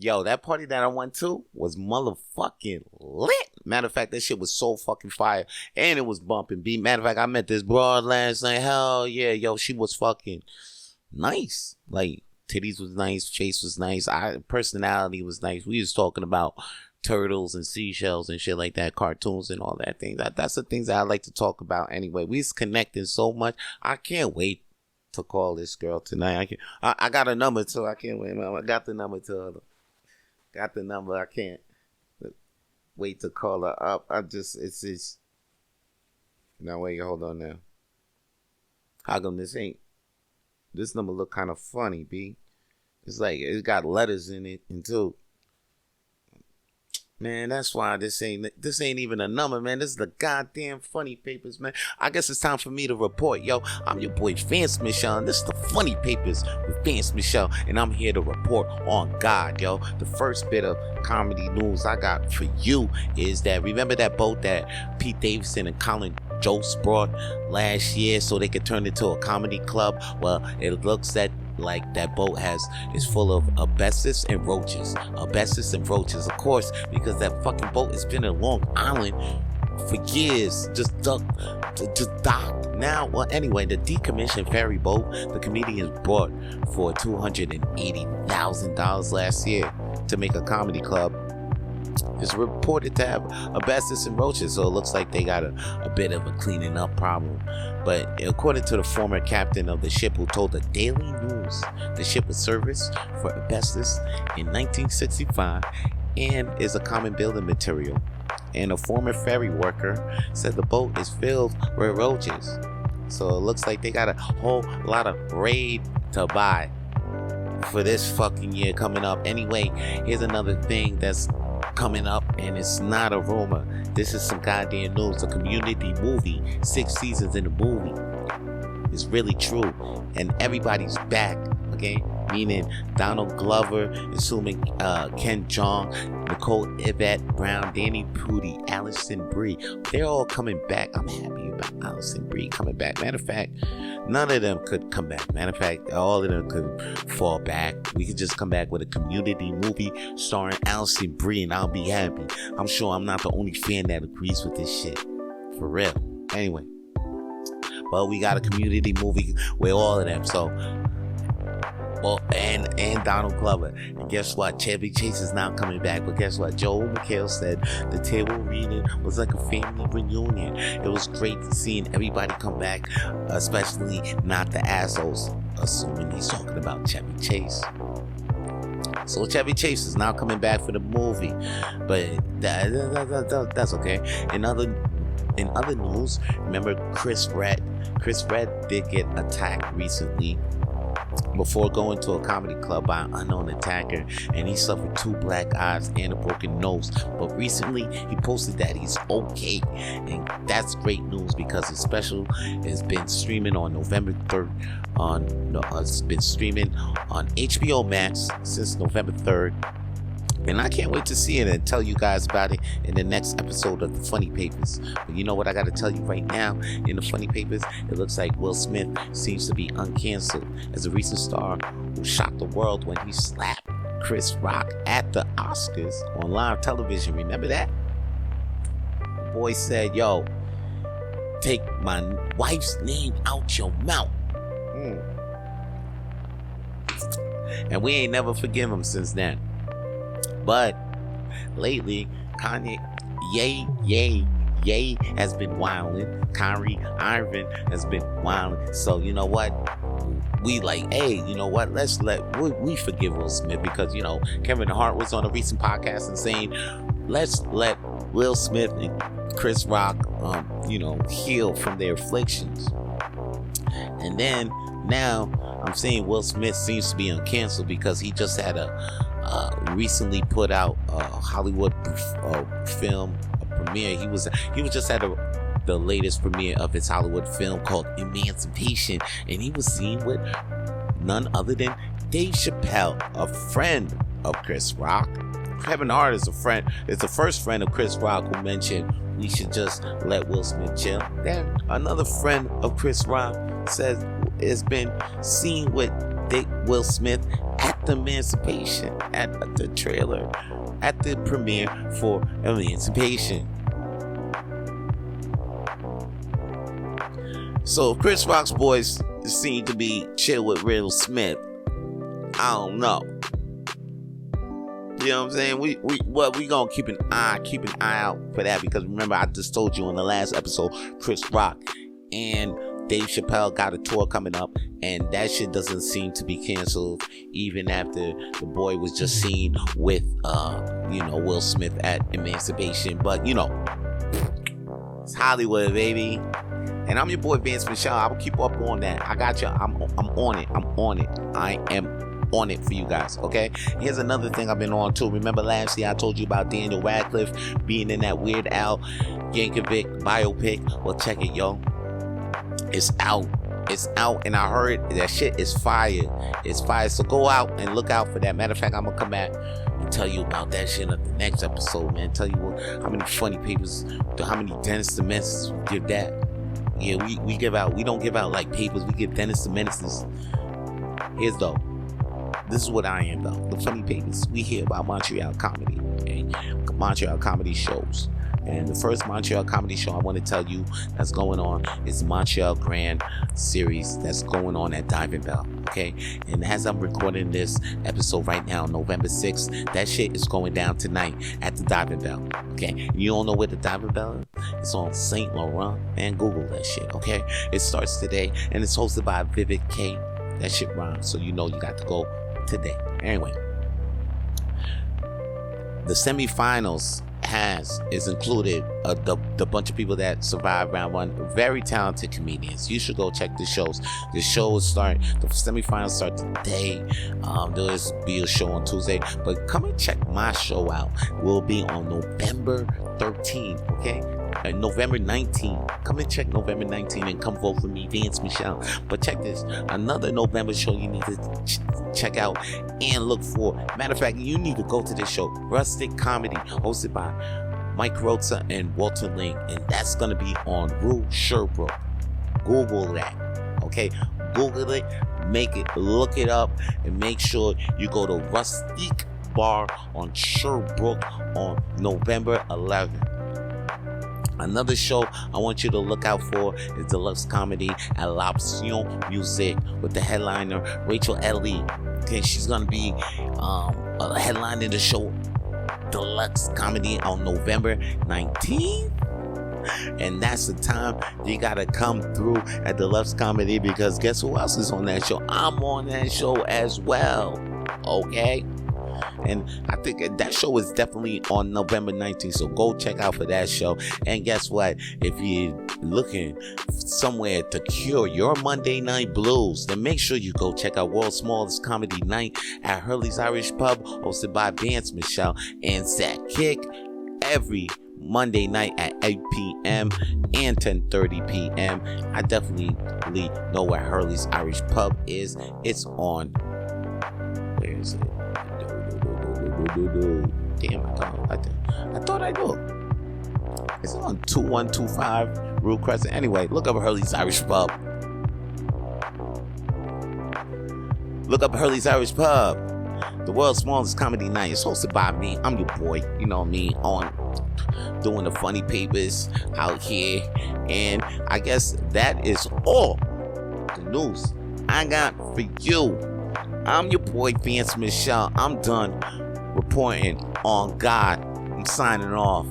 Yo, that party that I went to was motherfucking lit. Matter of fact, that shit was so fucking fire. And it was bumping. Matter of fact, I met this broad last night. Hell yeah, yo, she was fucking nice. Like, titties was nice, face was nice, personality was nice. We was talking about turtles and seashells and shit like that, cartoons and all that thing. That's the things that I like to talk about anyway. We was connecting so much. I can't wait to call this girl tonight. I got a number too. I can't wait. I got the number too. Got the number. I can't wait to call her up. It's now wait, hold on now. How come this number look kind of funny, B? It's like it's got letters in it and too. Man, that's why this ain't even a number, man. This is the goddamn Funny Papers, man. I guess it's time for me to report, yo. I'm your boy Vance Michel, and this is the Funny Papers with Vance Michel, and I'm here to report on God, yo. The first bit of comedy news I got for you is that, remember that boat that Pete Davidson and Colin Jost brought last year so they could turn it into a comedy club? Well, it looks like that boat is full of asbestos and roaches. Asbestos and roaches, of course, because that fucking boat has been in Long Island for years. Just docked. Now, well, anyway, the decommissioned ferry boat the comedians bought for $280,000 last year to make a comedy club is reported to have asbestos and roaches, so it looks like they got a bit of a cleaning up problem. But according to the former captain of the ship, who told the Daily News the ship was serviced for asbestos in 1965 and is a common building material, and a former ferry worker said the boat is filled with roaches. So it looks like they got a whole lot of raid to buy for this fucking year coming up. Anyway, here's another thing that's coming up, and it's not a rumor. This is some goddamn news. The Community movie, 6 seasons in the movie, is really true, and everybody's back. Okay, meaning Donald Glover, assuming Ken Jeong, Nicole Yvette Brown, Danny Pudi, Allison Brie. They're all coming back. I'm happy about Allison Brie coming back. Matter of fact, none of them could come back. Matter of fact, all of them could fall back. We could just come back with a Community movie starring Allison Brie, and I'll be happy. I'm sure I'm not the only fan that agrees with this shit. For real. Anyway. But we got a Community movie with all of them. So, well, and Donald Glover. And guess what? Chevy Chase is now coming back. But guess what? Joel McHale said the table reading was like a family reunion. It was great seeing everybody come back, especially not the assholes, assuming he's talking about Chevy Chase. So Chevy Chase is now coming back for the movie, but that's okay. In other news, remember Chris Redd? Chris Redd did get attacked recently before going to a comedy club by an unknown attacker, and he suffered 2 black eyes and a broken nose. But recently he posted that he's okay, and that's great news because his special has been streaming on November 3rd it's been streaming on HBO Max since November 3rd. And I can't wait to see it and tell you guys about it in the next episode of the Funny Papers. But you know what I got to tell you right now? In the Funny Papers, it looks like Will Smith seems to be uncanceled as a recent star who shocked the world when he slapped Chris Rock at the Oscars on live television. Remember that? The boy said, yo, take my wife's name out your mouth. And we ain't never forgive him since then. But lately, Kanye, Ye has been wilding. Kyrie Irving has been wilding. So you know what? We like, hey, you know what? We forgive Will Smith because, you know, Kevin Hart was on a recent podcast and saying, let's let Will Smith and Chris Rock, heal from their afflictions. And then now I'm saying Will Smith seems to be uncanceled because he just had recently put out a Hollywood film premiere. He was just at the latest premiere of his Hollywood film called Emancipation, and he was seen with none other than Dave Chappelle, a friend of Chris Rock. Kevin Hart is a friend. It's the first friend of Chris Rock who mentioned we should just let Will Smith chill. Then another friend of Chris Rock says has been seen with Will Smith at the Emancipation, at the trailer, at the premiere for Emancipation. So Chris Rock's boys seem to be chill with Will Smith. I don't know. You know what I'm saying? We gonna keep an eye out for that, because remember, I just told you in the last episode, Chris Rock and Dave Chappelle got a tour coming up, and that shit doesn't seem to be canceled, even after the boy was just seen with Will Smith at Emancipation. But it's Hollywood, baby. And I'm your boy Vance Michel. I will keep up on that. I got you. I'm on it. I am on it for you guys, okay? Here's another thing I've been on too. Remember last year I told you about Daniel Radcliffe being in that Weird Al Yankovic biopic? Well, check it, yo. It's out, and I heard that shit is fire. It's fire, so go out and look out for that. Matter of fact, I'm gonna come back and tell you about that shit at the next episode, man. Tell you how many funny papers, how many dentist dimensions we give that. Yeah, we don't give out like papers, we give dentist dimensions. Here's though. This is what I am, though. The funny papers. We hear about Montreal comedy, okay? Montreal comedy shows. And the first Montreal comedy show I want to tell you that's going on is the Montreal Grand Series that's going on at Diving Bell, okay? And as I'm recording this episode right now, November 6th, that shit is going down tonight at the Diving Bell, okay? You don't know where the Diving Bell is? It's on St. Laurent, and Google that shit, okay? It starts today, and it's hosted by Vivid K. That shit rhymes, so you got to go today. Anyway, the semifinals is included the bunch of people that survived round one. Very talented comedians. You should go check the shows. The shows start, the semifinals start today. There'll be a show on Tuesday, but come and check my show out. We'll be on November 13th, okay? November 19th. Come and check November 19th and come vote for me, Vance Michel. But check this, another November show you need to check out and look for. Matter of fact, you need to go to this show, Rustic Comedy, hosted by Mike Rotza and Walter Ling, and that's gonna be on Rue Sherbrooke. Google that, okay? Google it, look it up, and make sure you go to Rustic Bar on Sherbrooke on November 11th. Another show I want you to look out for is Deluxe Comedy at L'Option Musique with the headliner Rachel Ellie. Okay, she's gonna be headlining the show Deluxe Comedy on November 19th. And that's the time you gotta come through at Deluxe Comedy, because guess who else is on that show? I'm on that show as well. Okay? And I think that show is definitely on November 19th, so go check out for that show. And guess what? If you're looking somewhere to cure your Monday night blues, then make sure you go check out World's Smallest Comedy Night at Hurley's Irish Pub, hosted by Vance Michel and Zach Kick, every Monday night at 8 p.m. and 10:30 p.m. I definitely know where Hurley's Irish Pub is. It's on, where is it? Damn, I thought I knew. It's on 2125 Rue Crescent. Anyway, look up Hurley's Irish Pub. Look up Hurley's Irish Pub. The world's smallest comedy night. It's hosted by me. I'm your boy. You know me, on doing the funny papers out here. And I guess that is all the news I got for you. I'm your boy Vance Michel. I'm done reporting on God. I'm signing off.